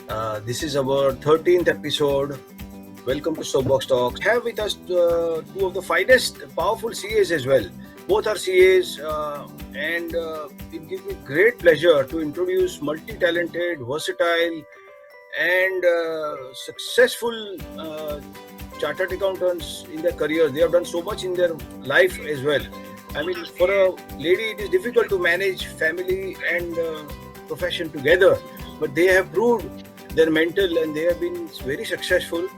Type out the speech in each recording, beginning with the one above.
This is our 13th episode. Welcome to Soapbox Talks. Have with us two of the finest, powerful CAs as well. Both are CAs, and it gives me great pleasure to introduce multi-talented, versatile, and successful chartered accountants in their career. They have done so much in their life as well. I mean, for a lady, it is difficult to manage family and profession together, but they have proved their mental and they have been very successful.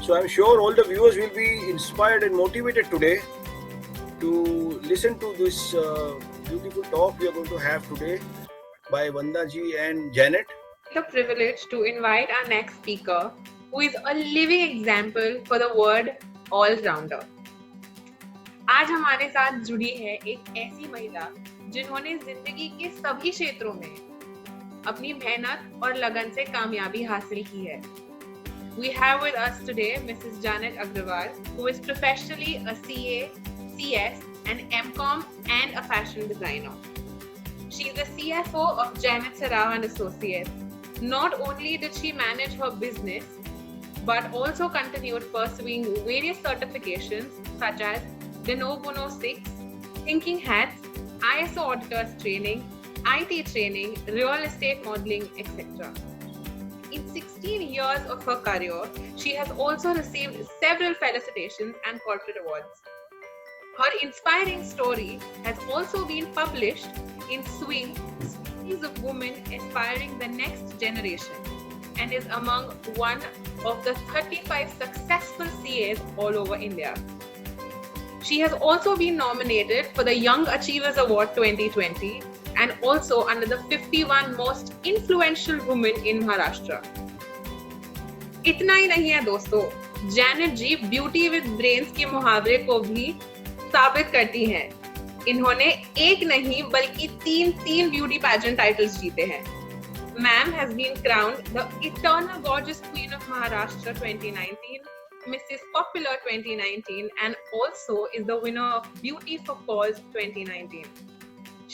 So I'm sure all the viewers will be inspired and motivated today to listen to this beautiful talk we are going to have today by Vanda ji and Janet. The privilege to invite our next speaker, who is a living example for the word all-rounder. आज हमारे साथ जुड़ी है एक ऐसी महिला जिन्होंने जिंदगी के सभी क्षेत्रों में अपनी मेहनत और लगन से कामयाबी हासिल की है. We have with us today Mrs. Janet Agrawal, who is professionally a CA, CS, an MCom and a fashion designer. She is the CFO of Janet Saraf and Associates. Not only did she manage her business, but also continued pursuing various certifications such as Denovo 6, Thinking Hats, ISO Auditors Training, IT Training, Real Estate Modeling, etc. In 16 years of her career, she has also received several felicitations and corporate awards. Her inspiring story has also been published in Swing, Stories of Women Inspiring the Next Generation, and is among one of the 35 successful CAs all over India. She has also been nominated for the Young Achievers Award 2020 and also under the 51 Most Influential Women in Maharashtra. इतना ही नहीं है दोस्तों, Janet ji beauty with brains के मुहावरे को भी साबित करती हैं. इन्होंने एक नहीं बल्कि तीन ब्यूटी पैजेंट टाइटल्स जीते हैं. Ma'am has been crowned the eternal gorgeous queen of Maharashtra 2019, Mrs. Popular 2019, and also is the winner of Beauty for Cause 2019.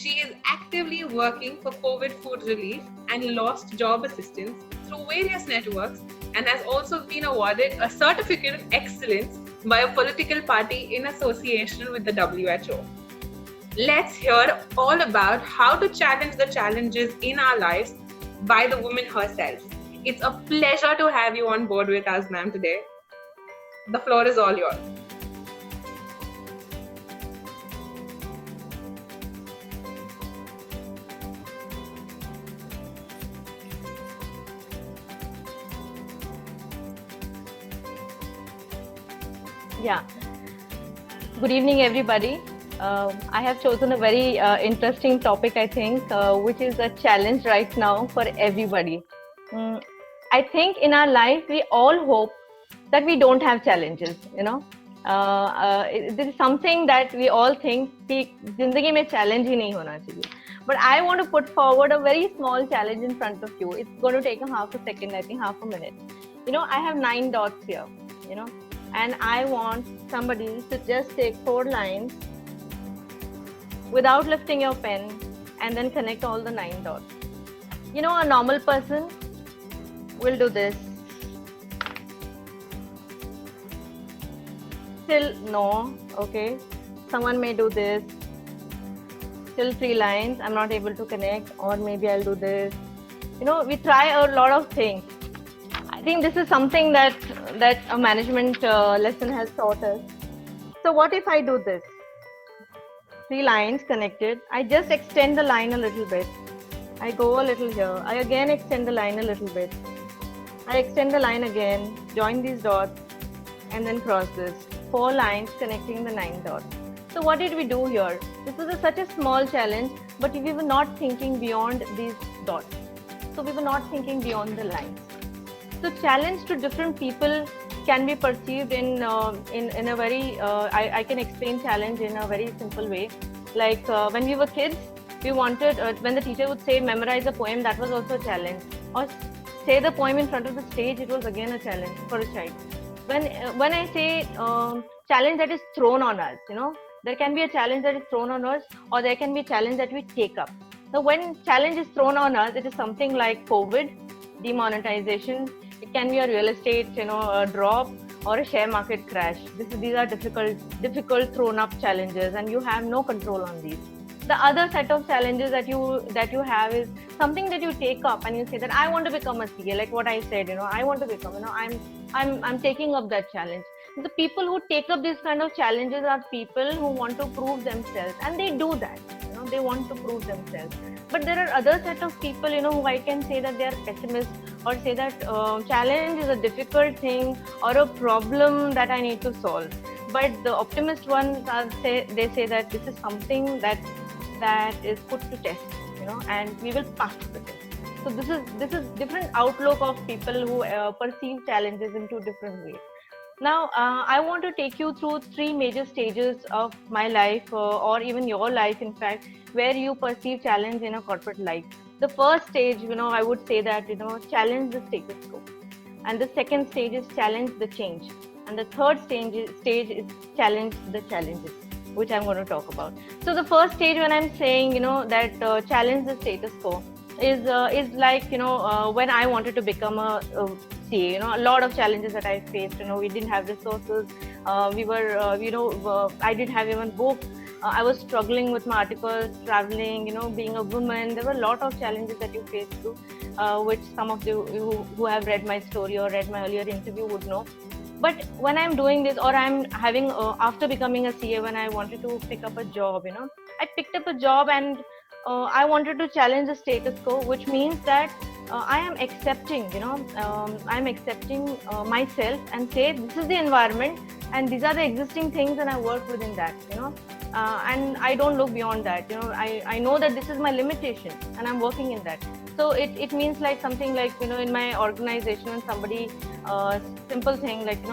She is actively working for COVID food relief and lost job assistance through various networks and has also been awarded a certificate of excellence by a political party in association with the WHO. Let's hear all about how to challenge the challenges in our lives by the woman herself. It's a pleasure to have you on board with us, ma'am, today. The floor is all yours. Yeah. Good evening, everybody. I have chosen a very interesting topic, I think, which is a challenge right now for everybody. I think in our life, we all hope that we don't have challenges, this is something that we all think कि जिंदगी में challenge ही नहीं होना चाहिए. But I want to put forward a very small challenge in front of you. It's going to take a half a second, I think half a minute. I have 9 dots here, and I want somebody to just take 4 lines without lifting your pen and then connect all the 9 dots. A normal person will do this. Till no, okay. Someone may do this. Till 3 lines, I'm not able to connect, or maybe I'll do this. We try a lot of things. I think this is something that a management lesson has taught us. So what if I do this? 3 lines connected. I just extend the line a little bit. I go a little here. I again extend the line a little bit. I extend the line again, join these dots, and then cross this. 4 lines connecting the 9 dots. So what did we do here? This was such a small challenge, but we were not thinking beyond these dots. So we were not thinking beyond the lines. So challenge to different people can be perceived in a very, I can explain challenge in a very simple way. Like when we were kids, we wanted, when the teacher would say memorize a poem, that was also a challenge. Or say the poem in front of the stage, it was again a challenge for a child. When I say challenge that is thrown on us, there can be a challenge that is thrown on us, or there can be a challenge that we take up. So when challenge is thrown on us, it is something like COVID, demonetization. It can be a real estate, a drop or a share market crash. These are difficult thrown up challenges, and you have no control on these. The other set of challenges that you have is something that you take up and you say that I want to become a CA, like what I said, I want to become, I'm taking up that challenge. The people who take up these kind of challenges are people who want to prove themselves, and they do that. They want to prove themselves. But there are other set of people, who I can say that they are pessimists, or say that challenge is a difficult thing or a problem that I need to solve. But the optimist ones they say that this is something that is put to test, and we will pass the test. So this is different outlook of people who perceive challenges in two different ways. Now, I want to take you through three major stages of my life, or even your life, in fact, where you perceive challenge in a corporate life. The first stage, I would say that, challenge the status quo. And the second stage is challenge the change. And the third stage is challenge the challenges, which I'm going to talk about. So the first stage, when I'm saying, that challenge the status quo, is like, when I wanted to become a CA, a lot of challenges that I faced. We didn't have resources. We were, I didn't have even books. I was struggling with my articles, traveling, being a woman. There were a lot of challenges that you faced through, which some of you who have read my story or read my earlier interview would know. But when I'm doing this, or I'm having, after becoming a CA, when I wanted to pick up a job, I picked up a job, and I wanted to challenge the status quo, which means that I am accepting, I'm accepting myself and say this is the environment and these are the existing things, and I work within that, and I don't look beyond that. I know that this is my limitation and I'm working in that. So it means like something like, in my organization, when somebody, simple thing like,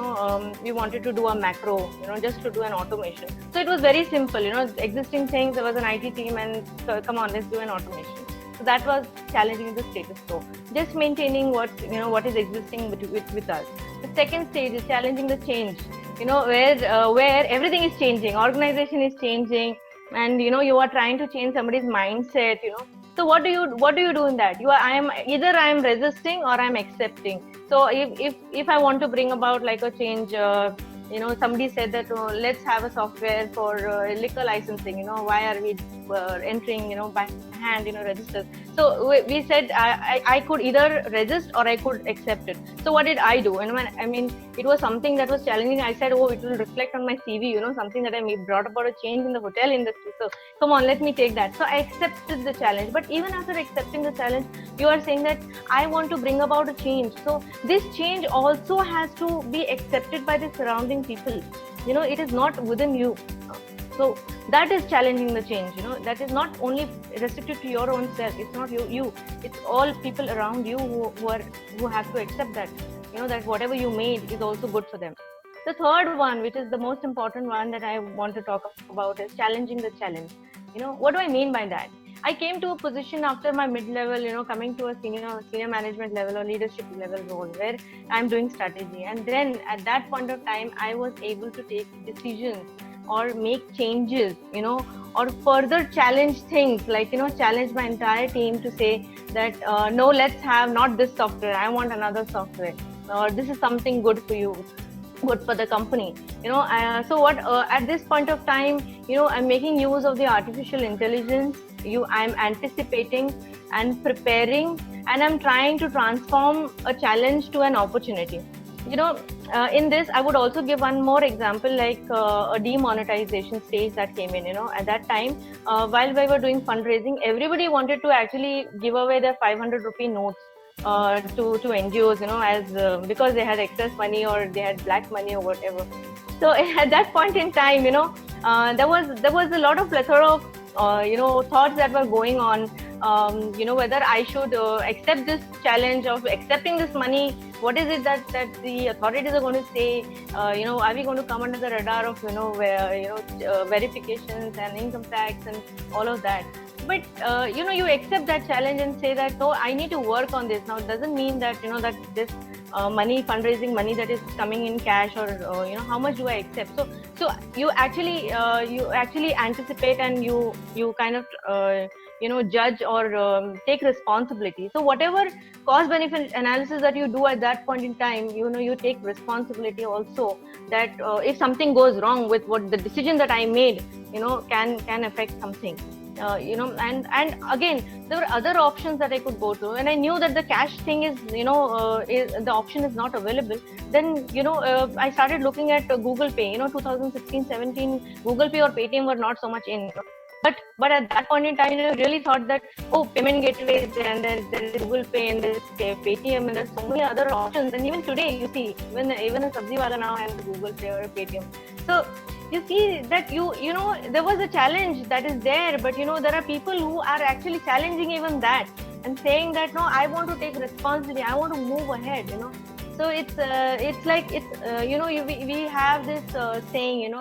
we wanted to do a macro, just to do an automation. So it was very simple, existing things. There was an IT team, and so, come on, let's do an automation. So that was challenging the status quo, just maintaining what is existing with us. The second stage is challenging the change, where everything is changing, organization is changing, and you are trying to change somebody's mindset. So what do you do in that? I am resisting or I'm accepting. So if I want to bring about like a change, somebody said that let's have a software for liquor licensing. Why are we entering by hand registers? So we said I could either resist or I could accept it. So what did I do? And it was something that was challenging. I said, oh, it will reflect on my CV, something that I brought about a change in the hotel industry. So come on, let me take that. So I accepted the challenge. But even after accepting the challenge, you are saying that I want to bring about a change. So this change also has to be accepted by the surrounding people. It is not within you. So that is challenging the change. That is not only restricted to your own self. It's not you. It's all people around you who have to accept that. That whatever you made is also good for them. The third one, which is the most important one that I want to talk about, is challenging the challenge. What do I mean by that? I came to a position after my mid-level, coming to a senior management level or leadership level role where I'm doing strategy. And then at that point of time, I was able to take decisions or make changes, or further challenge things like, challenge my entire team to say that, no, let's have not this software. I want another software. Or this is something good for you, good for the company. So what, at this point of time, I'm making use of the artificial intelligence. I'm anticipating and preparing, and I'm trying to transform a challenge to an opportunity. In this, I would also give one more example, like a demonetization stage that came in. At that time, while we were doing fundraising, everybody wanted to actually give away their 500 rupee notes to NGOs, as because they had excess money or they had black money or whatever. So at that point in time, there was a lot of plethora of thoughts that were going on. Whether I should accept this challenge of accepting this money. What is it that the authorities are going to say? Are we going to come under the radar of verifications and income tax and all of that? But you accept that challenge and say that, no, I need to work on this. Now it doesn't mean that that this money, fundraising money that is coming in cash, or how much do I accept? So you actually anticipate, and you kind of judge or take responsibility. So whatever cost benefit analysis that you do at that point in time, you take responsibility also, that if something goes wrong with what the decision that I made, can affect something. And again, there were other options that I could go to, and I knew that the cash thing is, the option is not available. Then I started looking at Google Pay. 2016-17, Google Pay or Paytm were not so much in. But at that point in time, I really thought that, payment gateways, and there's Google Pay, and there's Paytm, and there's so many other options. And even today, you see, even a sabzi wala now has Google Pay or a Paytm. So you see that there was a challenge that is there, but there are people who are actually challenging even that and saying that, no, I want to take responsibility, I want to move ahead. So it's like we have this saying,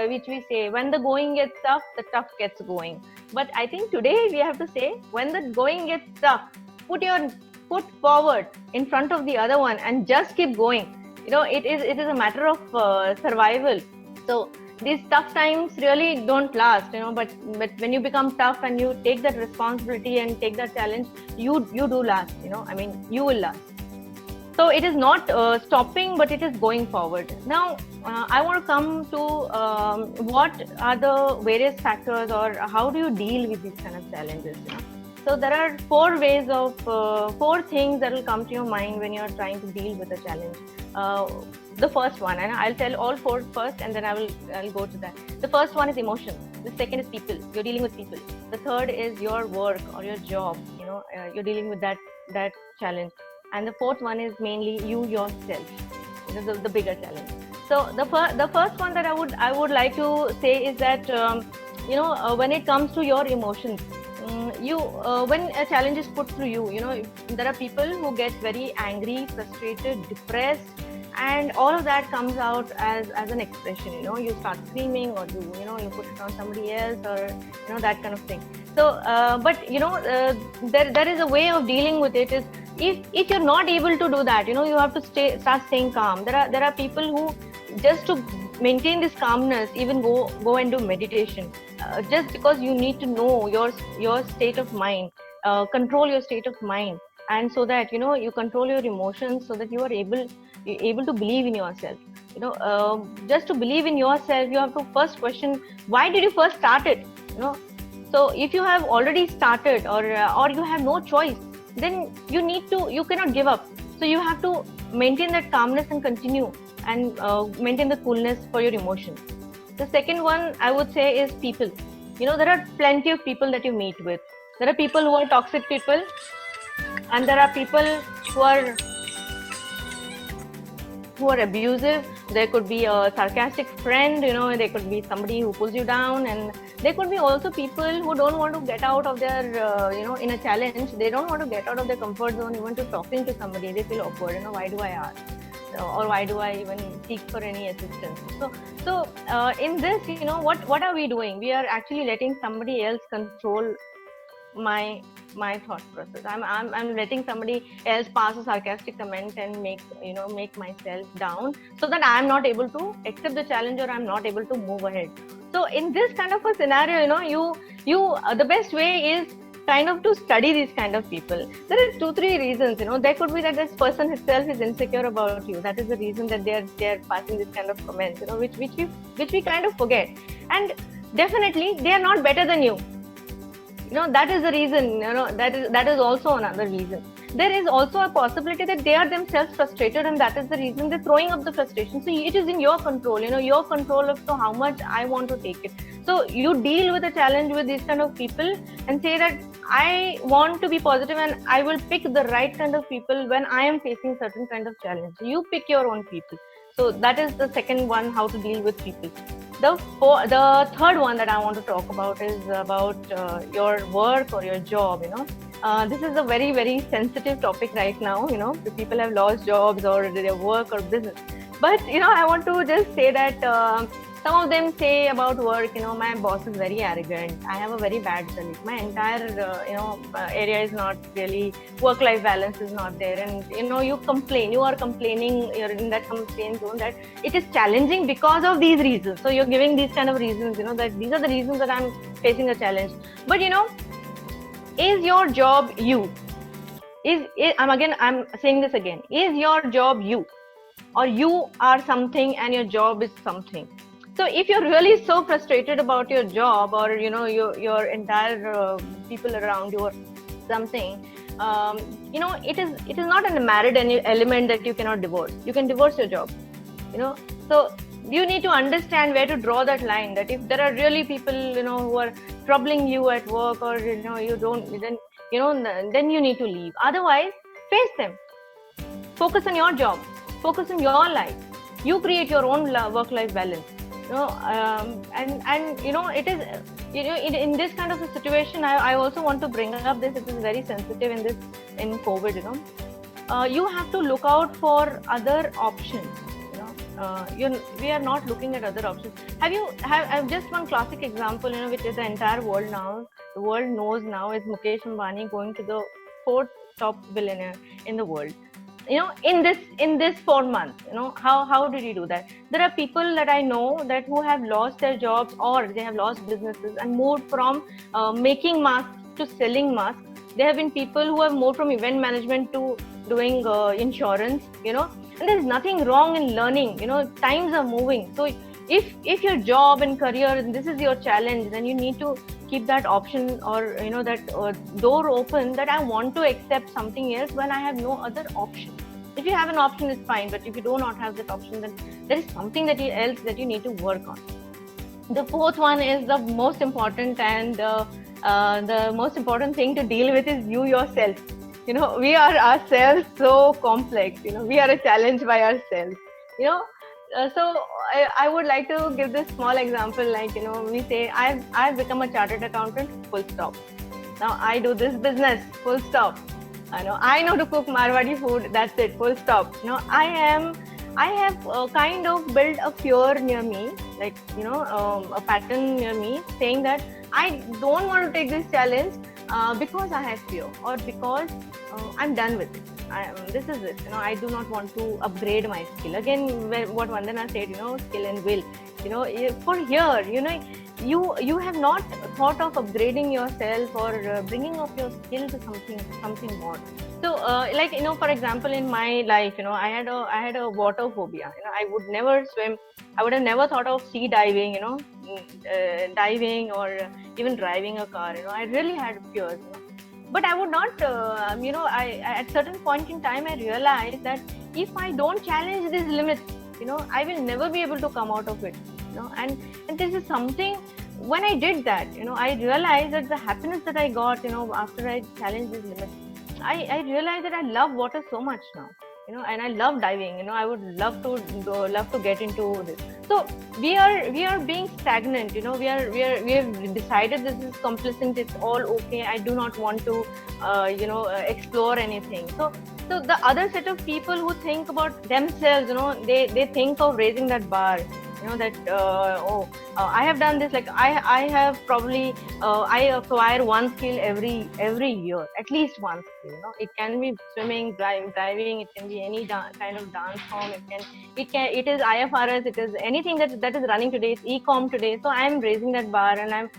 which we say, when the going gets tough, the tough gets going. But I think today we have to say, when the going gets tough, put your foot forward in front of the other one and just keep going. It is a matter of survival. So these tough times really don't last, but when you become tough and you take that responsibility and take that challenge, you do last. You will last. So it is not stopping, but it is going forward. Now, I want to come to what are the various factors, or how do you deal with these kind of challenges? So there are four things that will come to your mind when you're trying to deal with a challenge. The first one, and I'll tell all four first, and then I'll go to that. The first one is emotion. The second is people. You're dealing with people. The third is your work or your job. You're dealing with that challenge. And the fourth one is mainly you yourself, the bigger challenge. So the first one that I would like to say is that when it comes to your emotions, when a challenge is put through you, there are people who get very angry, frustrated, depressed, and all of that comes out as an expression. You start screaming, or you put it on somebody else, or that kind of thing. So but there is a way of dealing with it. Is if you're not able to do that, you have to start staying calm. There are people who, just to maintain this calmness, even go and do meditation, just because you need to know your state of mind, control your state of mind, and so that you control your emotions, so that you are able to believe in yourself. Just to believe in yourself, you have to first question, why did you first start it? So if you have already started, or you have no choice, then you cannot give up. So you have to maintain that calmness and continue, and maintain the coolness for your emotions. The second one I would say is people. There are plenty of people that you meet with. There are people who are toxic people, and there are people who are abusive. There could be a sarcastic friend, there could be somebody who pulls you down, and there could be also people who don't want to get out of their, in a challenge, they don't want to get out of their comfort zone, even to talking to somebody. They feel awkward, why do I ask? Or why do I even seek for any assistance? So in this, what are we doing? We are actually letting somebody else control my thought process. I'm letting somebody else pass a sarcastic comment and make myself down, so that I'm not able to accept the challenge, or I'm not able to move ahead. So in this kind of a scenario, you the best way is kind of to study these kind of people. There is 2-3 reasons. There could be that this person itself is insecure about you. That is the reason that they are passing this kind of comments. Which we kind of forget. And definitely they are not better than you. That is the reason. That is also another reason. There is also a possibility that they are themselves frustrated, and that is the reason they're throwing up the frustration. So it is in your control. Your control of how much I want to take it. So you deal with a challenge with these kind of people and say that I want to be positive, and I will pick the right kind of people when I am facing certain kind of challenge. You pick your own people. So that is the second one, how to deal with people. The third one that I want to talk about is about your work or your job. This is a very, very sensitive topic right now. If people have lost jobs or their work or business. But I want to just say that some of them say about work, my boss is very arrogant. I have a very bad colleague. My entire area is not really, work-life balance is not there, and you complain. You are complaining. You're in that complaint zone that it is challenging because of these reasons. So you're giving these kind of reasons. That these are the reasons that I'm facing a challenge. But is your job you? I'm saying this again. Is your job you? Or you are something and your job is something? So if you're really so frustrated about your job, or your entire people around you or something, it is not a married element that you cannot divorce. You can divorce your job, so you need to understand where to draw that line, that if there are really people who are troubling you at work, or you don't, then you need to leave. Otherwise, face them. Focus on your job, focus on your life. You create your own work life balance, and it is, in this kind of a situation, I also want to bring up this. It is very sensitive in COVID. You have to look out for other options. We are not looking at other options. Have just one classic example, which is the entire world now. The world knows now is Mukesh Ambani going to the 4th top billionaire in the world. In this 4 months, how did he do that? There are people that I know that who have lost their jobs, or they have lost businesses and moved from making masks to selling masks. There have been people who have moved from event management to doing insurance, and there's nothing wrong in learning. Times are moving. So if your job and career, and this is your challenge, then you need to keep that option, or that door open, that I want to accept something else when I have no other option. If you have an option, it's fine, but if you do not have that option, then there is something else that you need to work on. The 4th one is the most important, and the most important thing to deal with is you yourself. We are ourselves so complex. We are a challenge by ourselves. So I would like to give this small example. Like, we say, I've become a chartered accountant, full stop. Now I do this business, full stop. I know to cook Marwadi food, that's it, full stop. I have kind of built a fear near me, like, a pattern near me, saying that I don't want to take this challenge because I have fear, or because I'm done with it. This is it. I do not want to upgrade my skill. Again, what Vandana said, skill and will. For here, you have not thought of upgrading yourself, or bringing up your skill to something more. So, for example, in my life, I had a water phobia. I would never swim. I would have never thought of sea diving, diving, or even driving a car. I really had fears. But I would not, at certain point in time, I realized that if I don't challenge these limits, I will never be able to come out of it. And this is something, when I did that, I realized that the happiness that I got, after I challenged these limits, I realized that I love water so much now. And I love diving. I would love to get into this. So we are being stagnant. We have decided this is complacent. It's all okay. I do not want to, explore anything. So the other set of people who think about themselves, they think of raising that bar. I have done this. Like I have probably I acquire one skill every year, at least one skill. It can be swimming, driving. It can be any kind of dance form. It is IFRS. It is anything that is running today. It's e-com today. So I am raising that bar, and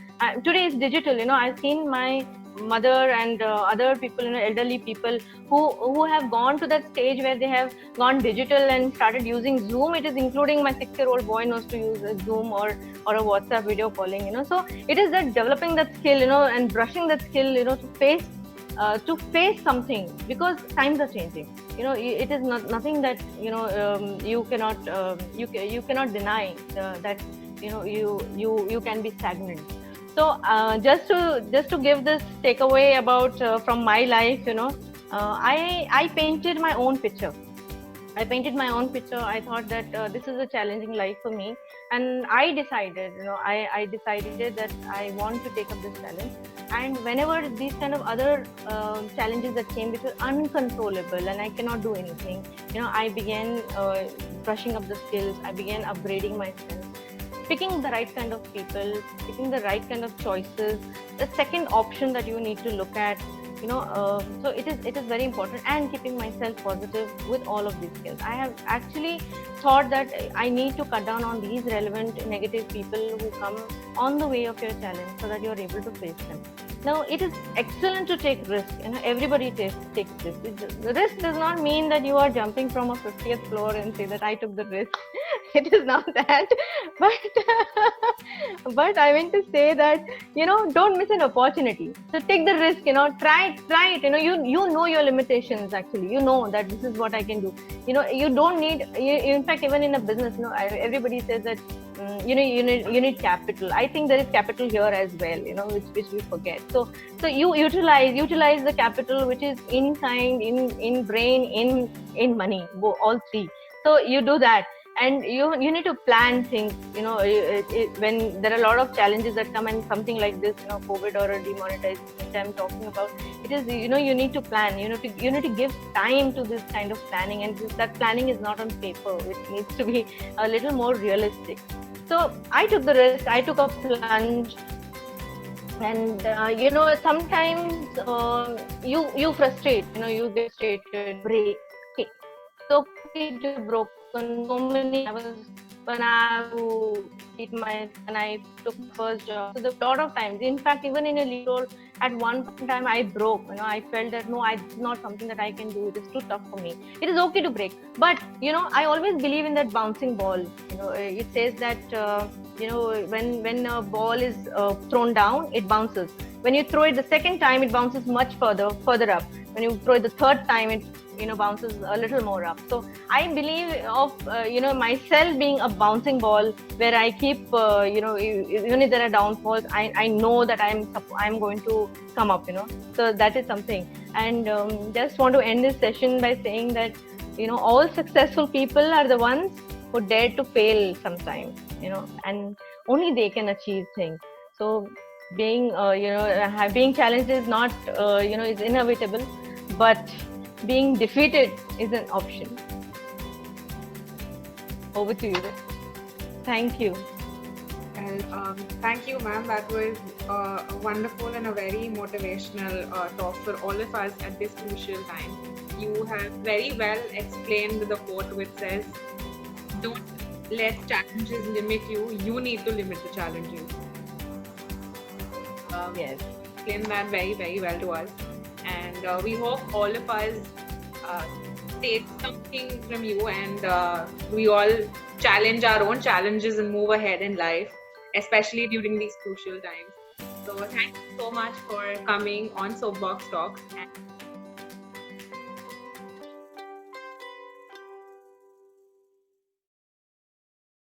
today is digital. I've seen my mother and other people, elderly people who have gone to that stage where they have gone digital and started using Zoom. It is including my 6-year-old boy knows to use a Zoom or a WhatsApp video calling. So it is that developing that skill, and brushing that skill, to face something, because times are changing. It is nothing that you cannot deny that you can be stagnant. So just to give this takeaway about from my life, I painted my own picture. I thought that this is a challenging life for me, and I decided, I decided that I want to take up this challenge. And whenever these kind of other challenges that came, which were uncontrollable and I cannot do anything, I began brushing up the skills. I began upgrading myself, picking the right kind of people, picking the right kind of choices. The second option that you need to look at, so it is very important, and keeping myself positive with all of these skills. I have actually thought that I need to cut down on these relevant negative people who come on the way of your challenge, so that you are able to face them. Now, it is excellent to take risk. Everybody takes risk. The risk does not mean that you are jumping from a 50th floor and say that I took the risk. It is not that. But I meant to say that, don't miss an opportunity. So take the risk, try it. You know your limitations actually. You know that this is what I can do. You don't need, in fact, even in a business, everybody says that, you need capital. I think there is capital here as well, which we forget. So you utilize the capital which is in time, in brain, in money, all three. So you do that, and you need to plan things. When there are a lot of challenges that come, and something like this, COVID or a demonetization I'm talking about, it is, you need to plan. You need to give time to this kind of planning, and that planning is not on paper. It needs to be a little more realistic. So I took the risk. I took a plunge, and sometimes you frustrate. You get frustrated, break. Okay, so it broken. So many hours when I took my first job. So the lot of times, in fact, even in a lead role, at one time I broke. I felt that no, it's not something that I can do. It is too tough for me. It is okay to break, but I always believe in that bouncing ball. It says that when a ball is thrown down, it bounces. When you throw it the second time, it bounces much further up. When you throw it the third time, it bounces a little more up. So I believe of myself being a bouncing ball, where I keep even if there are downfalls, I know that I'm going to come up. So that is something. And just want to end this session by saying that all successful people are the ones who dare to fail sometimes. And only they can achieve things. So being challenged is not is inevitable, but being defeated is an option. Over to you. Thank you. Well, thank you, ma'am. That was wonderful and a very motivational talk for all of us at this crucial time. You have very well explained the quote which says, "Don't let challenges limit you. You need to limit the challenges." Yes. Explained that very, very well to us. And we hope all of us take something from you, and we all challenge our own challenges and move ahead in life, especially during these crucial times. So thank you so much for coming on Soapbox Talks. And